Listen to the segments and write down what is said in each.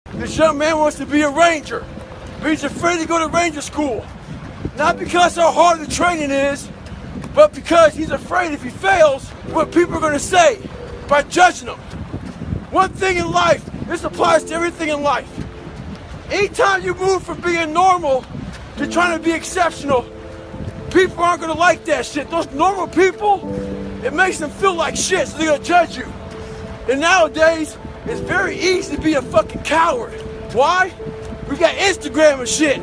This young man wants to be a ranger, but he's afraid to go to ranger school. Not because how hard the training is, but because he's afraid if he fails, what people are going to say by judging him. One thing in life, this applies to everything in life. Anytime you move from being normal to trying to be exceptional, people aren't going to like that shit. Those normal people, it makes them feel like shit, so they're going to judge you. And nowadays, it's very easy to be a fucking coward. Why? We got Instagram and shit.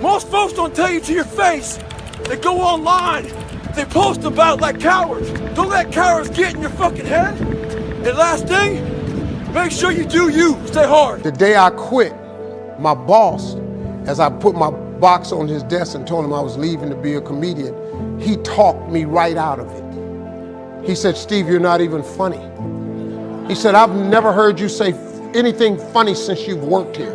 Most folks don't tell you to your face. They go online, they post about like cowards. Don't let cowards get in your fucking head. And last thing, make sure you do you. Stay hard. The day I quit, my boss, as I put my box on his desk and told him I was leaving to be a comedian, he talked me right out of it. He said, Steve, you're not even funny. He said, I've never heard you say anything funny since you've worked here.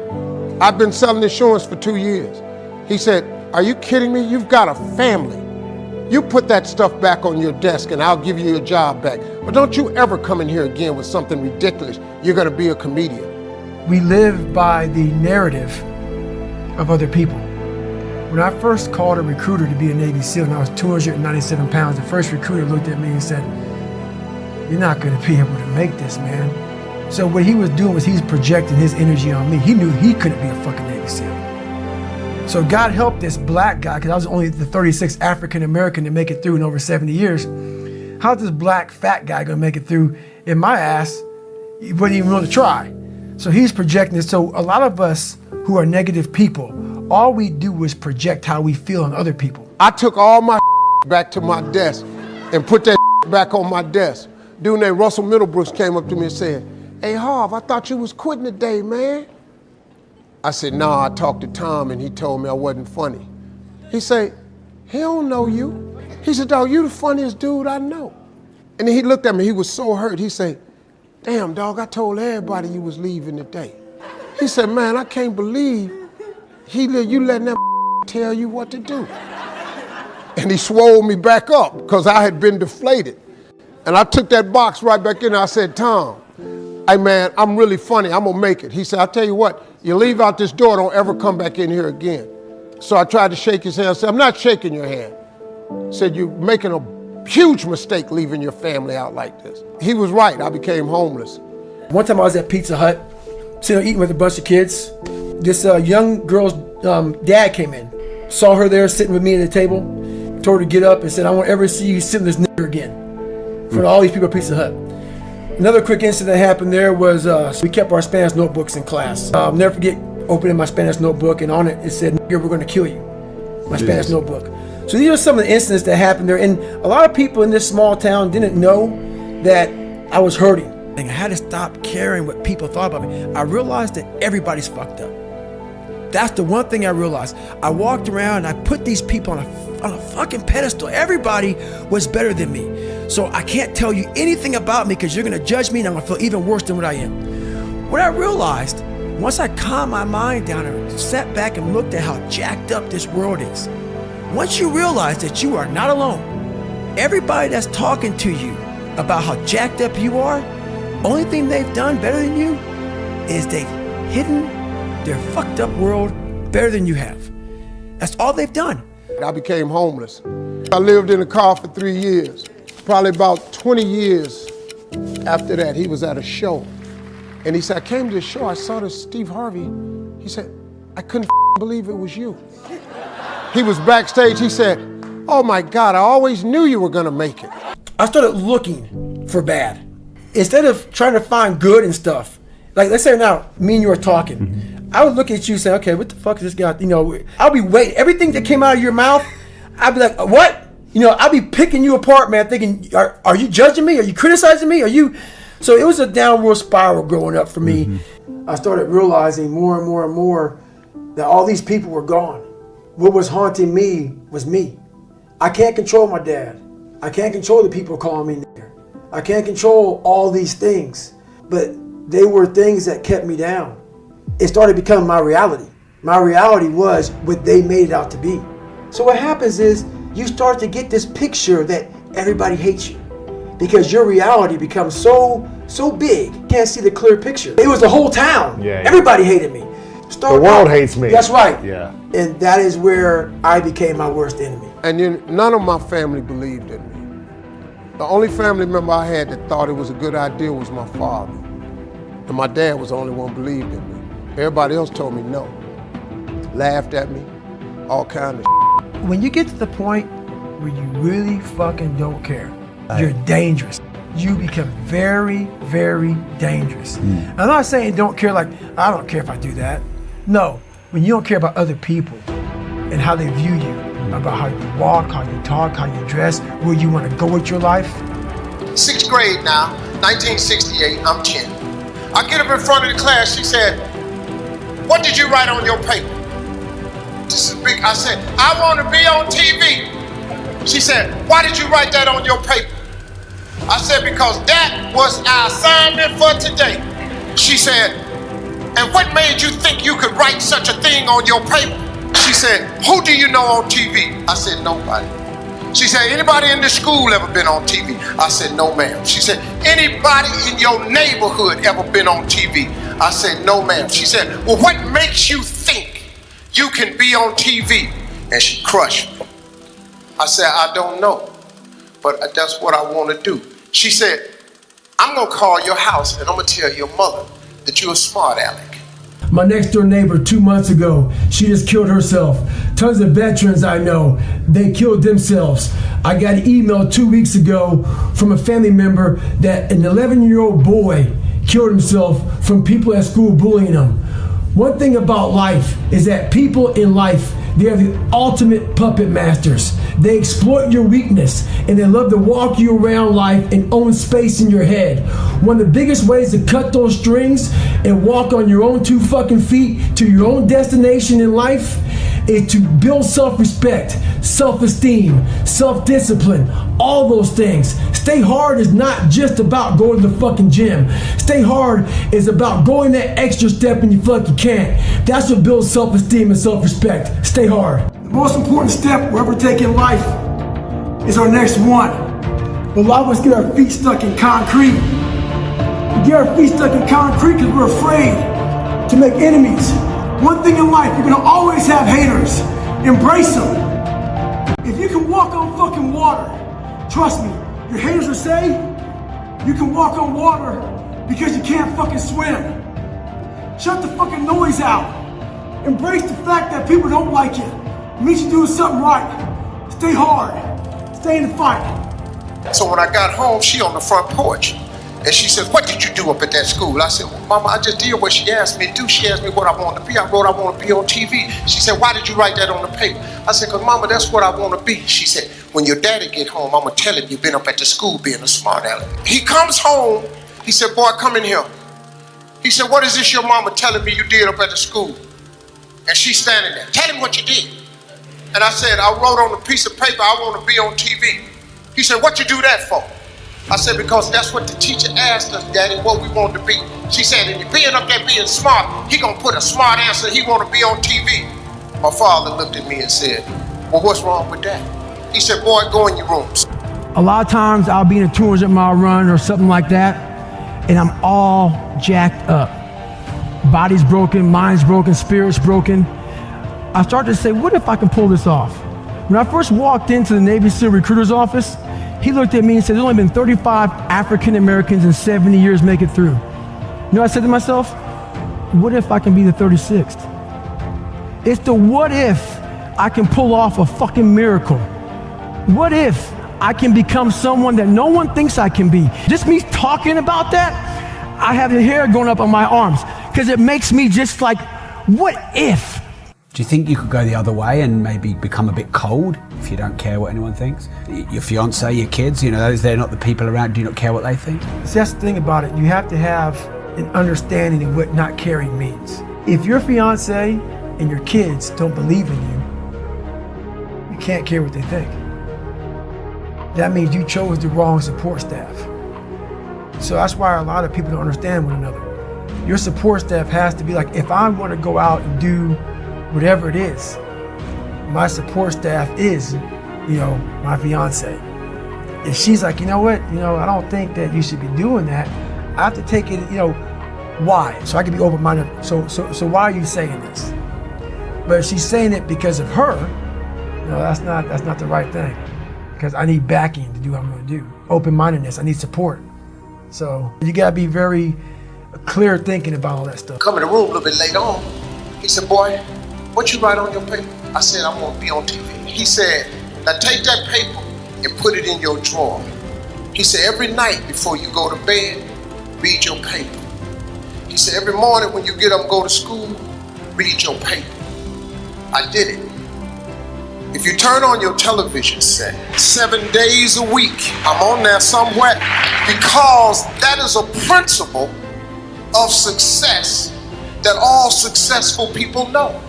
I've been selling insurance for 2 years. He said, are you kidding me? You've got a family. You put that stuff back on your desk and I'll give you your job back. But don't you ever come in here again with something ridiculous. You're gonna be a comedian. We live by the narrative of other people. When I first called a recruiter to be a Navy SEAL and I was 297 pounds, the first recruiter looked at me and said, you're not gonna be able to make this, man. So what he was doing was he's projecting his energy on me. He knew he couldn't be a fucking Navy SEAL. So God help this black guy, because I was only the 36th African American to make it through in over 70 years. How's this black fat guy gonna make it through in my ass? He wouldn't even want to try. So he's projecting this. So a lot of us who are negative people, all we do is project how we feel on other people. I took all my back to my desk and put that back on my desk. Dude named Russell Middlebrooks came up to me and said, hey Harv, I thought you was quitting today, man. I said, nah, I talked to Tom and he told me I wasn't funny. He said, he don't know you. He said, dog, you the funniest dude I know. And then he looked at me, he was so hurt. He said, damn, dog, I told everybody you was leaving today. He said, man, I can't believe you letting that tell you what to do. And he swole me back up because I had been deflated. And I took that box right back in and I said, Tom, hey man, I'm really funny, I'm gonna make it. He said, I'll tell you what, you leave out this door, don't ever come back in here again. So I tried to shake his hand. I said, I'm not shaking your hand. He said, you're making a huge mistake leaving your family out like this. He was right, I became homeless. One time I was at Pizza Hut, sitting eating with a bunch of kids. This young girl's dad came in, saw her there sitting with me at the table, told her to get up and said, I won't ever see you sitting this nigger again. In front of all these people at Pizza Hut. Another quick incident that happened there was we kept our Spanish notebooks in class. I'll never forget opening my Spanish notebook and on it, it said, nigger, we're gonna kill you. My Spanish notebook. So these are some of the incidents that happened there. And a lot of people in this small town didn't know that I was hurting. I had to stop caring what people thought about me. I realized that everybody's fucked up. That's the one thing I realized. I walked around and I put these people on a fucking pedestal. Everybody was better than me. So I can't tell you anything about me because you're gonna judge me and I'm gonna feel even worse than what I am. What I realized, once I calmed my mind down and sat back and looked at how jacked up this world is, once you realize that you are not alone, everybody that's talking to you about how jacked up you are, only thing they've done better than you is they've hidden their fucked up world better than you have. That's all they've done. I became homeless. I lived in a car for 3 years. Probably about 20 years after that, he was at a show. And he said, I came to the show, I saw this Steve Harvey. He said, I couldn't believe it was you. He was backstage, he said, oh my God, I always knew you were gonna make it. I started looking for bad. Instead of trying to find good and stuff, like let's say now, me and you are talking, I would look at you and say, okay, what the fuck is this guy, you know, I'll be waiting, everything that came out of your mouth, I'd be like, what? You know, I'll be picking you apart, man, thinking, are you judging me? Are you criticizing me? Are you? So it was a downward spiral growing up for me. I started realizing more and more and more that all these people were gone. What was haunting me was me. I can't control my dad. I can't control the people calling me nigger. I can't control all these things, but they were things that kept me down. It started becoming my reality. My reality was what they made it out to be. So what happens is you start to get this picture that everybody hates you because your reality becomes so so big, can't see the clear picture. It was the whole town. Yeah. Everybody hated me. The world hates me. That's right. Yeah. And that is where I became my worst enemy. And then none of my family believed in me. The only family member I had that thought it was a good idea was my father. And my dad was the only one who believed in me. Everybody else told me no. Laughed at me, all kinds of When you get to the point where you really fucking don't care, you're dangerous. You become very, very dangerous. I'm not saying don't care like, I don't care if I do that. No, when you don't care about other people and how they view you, about how you walk, how you talk, how you dress, where you want to go with your life. 6th grade now, 1968, I'm 10. I get up in front of the class, she said, "What did you write on your paper?" This is big. I said, "I want to be on TV." She said, "Why did you write that on your paper?" I said, "Because that was our assignment for today." She said, "And what made you think you could write such a thing on your paper?" She said, "Who do you know on TV?" I said, "Nobody." She said, "Anybody in the school ever been on TV?" I said, "No, ma'am." She said, "Anybody in your neighborhood ever been on TV?" I said, "No, ma'am." She said, "Well, what makes you think you can be on TV?" And she crushed me. I said, "I don't know, but that's what I want to do." She said, "I'm going to call your house and I'm going to tell your mother that you're a smart aleck." My next door neighbor 2 months ago, she just killed herself. Tons of veterans I know, they killed themselves. I got an email 2 weeks ago from a family member that an 11-year-old boy killed himself from people at school bullying him. One thing about life is that people in life, they are the ultimate puppet masters. They exploit your weakness and they love to walk you around life and own space in your head. One of the biggest ways to cut those strings and walk on your own 2 fucking feet to your own destination in life is to build self-respect, self-esteem, self-discipline, all those things. Stay hard is not just about going to the fucking gym. Stay hard is about going that extra step when you feel like you can't. That's what builds self-esteem and self-respect. Stay hard. The most important step we'll ever take in life is our next one. A lot of us get our feet stuck in concrete. We get our feet stuck in concrete because we're afraid to make enemies. One thing in life, you're gonna always have haters. Embrace them. If you can walk on fucking water, trust me, your haters will say you can walk on water because you can't fucking swim. Shut the fucking noise out. Embrace the fact that people don't like you. It means you're doing something right. Stay hard. Stay in the fight. So when I got home, she on the front porch. And she said, "What did you do up at that school?" I said, "Well, Mama, I just did what she asked me to do. She asked me what I wanted to be. I wrote I want to be on TV. She said, "Why did you write that on the paper?" I said, "Because, Mama, that's what I want to be." She said, "When your daddy get home, I'm going to tell him you've been up at the school being a smart aleck." He comes home. He said, "Boy, come in here." He said, "What is this your mama telling me you did up at the school?" And she's standing there. "Tell him what you did." And I said, "I wrote on a piece of paper, I want to be on TV." He said, "What you do that for?" I said, "Because that's what the teacher asked us, Daddy, what we want to be." She said, "And you being up there being smart, he gonna put a smart answer, he want to be on TV." My father looked at me and said, "Well, what's wrong with that?" He said, "Boy, go in your rooms." A lot of times I'll be in a 200-mile run or something like that, and I'm all jacked up. Body's broken, mind's broken, spirit's broken. I started to say, what if I can pull this off? When I first walked into the Navy SEAL recruiter's office, he looked at me and said, "There's only been 35 African Americans in 70 years make it through." You know what I said to myself? What if I can be the 36th? It's the what if I can pull off a fucking miracle. What if I can become someone that no one thinks I can be? Just me talking about that, I have the hair going up on my arms because it makes me just like, what if? Do you think you could go the other way and maybe become a bit cold if you don't care what anyone thinks? Your fiance, your kids, you know, they're not the people around, do you not care what they think? See, that's the thing about it. You have to have an understanding of what not caring means. If your fiance and your kids don't believe in you, you can't care what they think. That means you chose the wrong support staff. So that's why a lot of people don't understand one another. Your support staff has to be like, if I want to go out and do whatever it is, my support staff is, my fiance. If she's like, you know what, I don't think that you should be doing that, I have to take it, why? So I can be open-minded. So why are you saying this? But if she's saying it because of her, that's not the right thing. Because I need backing to do what I'm going to do. Open-mindedness, I need support. So you got to be very clear thinking about all that stuff. Come in the room a little bit later on. He said, boy, what you write on your paper? I said, I'm going to be on TV. He said, now take that paper and put it in your drawer. He said, every night before you go to bed, read your paper. He said, every morning when you get up and go to school, read your paper. I did it. If you turn on your television set 7 days a week, I'm on there somewhere, because that is a principle of success that all successful people know.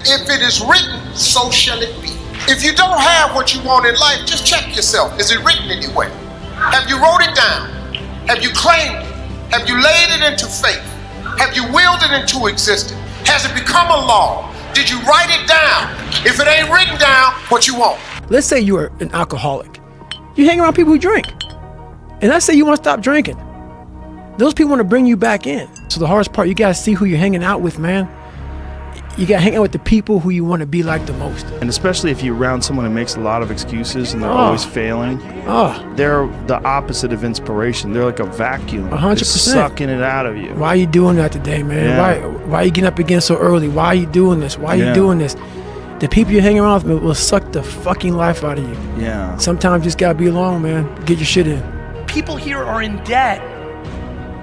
If it is written, so shall it be. If you don't have what you want in life, just check yourself. Is it written anywhere? Have you wrote it down? Have you claimed it? Have you laid it into faith? Have you willed it into existence? Has it become a law? Did you write it down? If it ain't written down, what you want? Let's say you are an alcoholic. You hang around people who drink. And let's say you want to stop drinking. Those people want to bring you back in. So the hardest part, you got to see who you're hanging out with, man. You got to hang out with the people who you want to be like the most. And especially if you're around someone who makes a lot of excuses and they're always failing. They're the opposite of inspiration. They're like a vacuum. 100%. They're sucking it out of you. Why are you doing that today, man? Yeah. Why are you getting up again so early? Why are you doing this? Why are you doing this? The people you're hanging around with will suck the fucking life out of you. Yeah. Sometimes you just got to be alone, man. Get your shit in. People here are in debt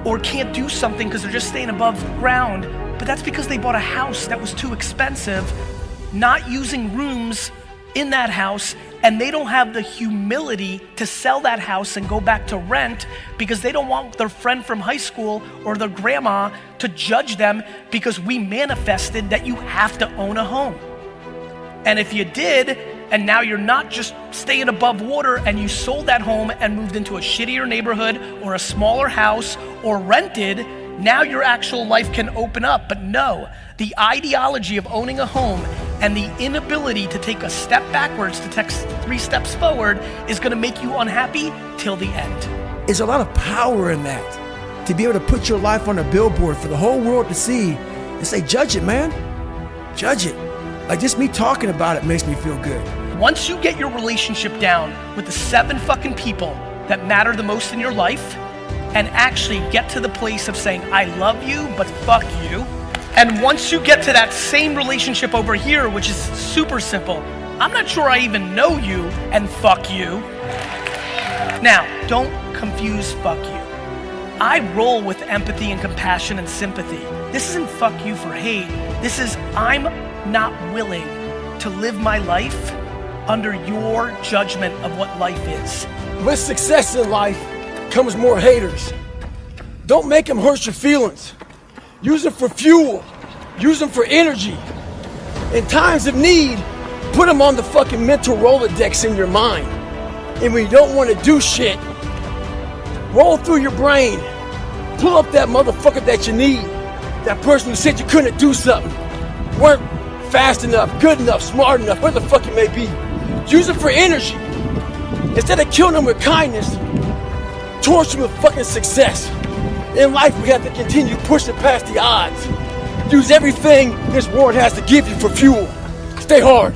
or can't do something because they're just staying above ground. But that's because they bought a house that was too expensive, not using rooms in that house, and they don't have the humility to sell that house and go back to rent because they don't want their friend from high school or their grandma to judge them because we manifested that you have to own a home. And if you did, and now you're not just staying above water and you sold that home and moved into a shittier neighborhood or a smaller house or rented, now your actual life can open up. But no, the ideology of owning a home and the inability to take a step backwards to take 3 steps forward is gonna make you unhappy till the end. There's a lot of power in that. To be able to put your life on a billboard for the whole world to see and say, judge it, man. Judge it. Like just me talking about it makes me feel good. Once you get your relationship down with the 7 fucking people that matter the most in your life, and actually get to the place of saying, I love you, but fuck you. And once you get to that same relationship over here, which is super simple, I'm not sure I even know you, and fuck you. Now, don't confuse fuck you. I roll with empathy and compassion and sympathy. This isn't fuck you for hate. This is I'm not willing to live my life under your judgment of what life is. With success in life comes more haters. Don't make them hurt your feelings. Use them for fuel. Use them for energy. In times of need, put them on the fucking mental Rolodex in your mind. And when you don't want to do shit, roll through your brain. Pull up that motherfucker that you need. That person who said you couldn't do something. Weren't fast enough, good enough, smart enough, whatever the fuck it may be. Use it for energy. Instead of killing them with kindness, torture with fucking success. In life, we have to continue pushing past the odds. Use everything this world has to give you for fuel. Stay hard.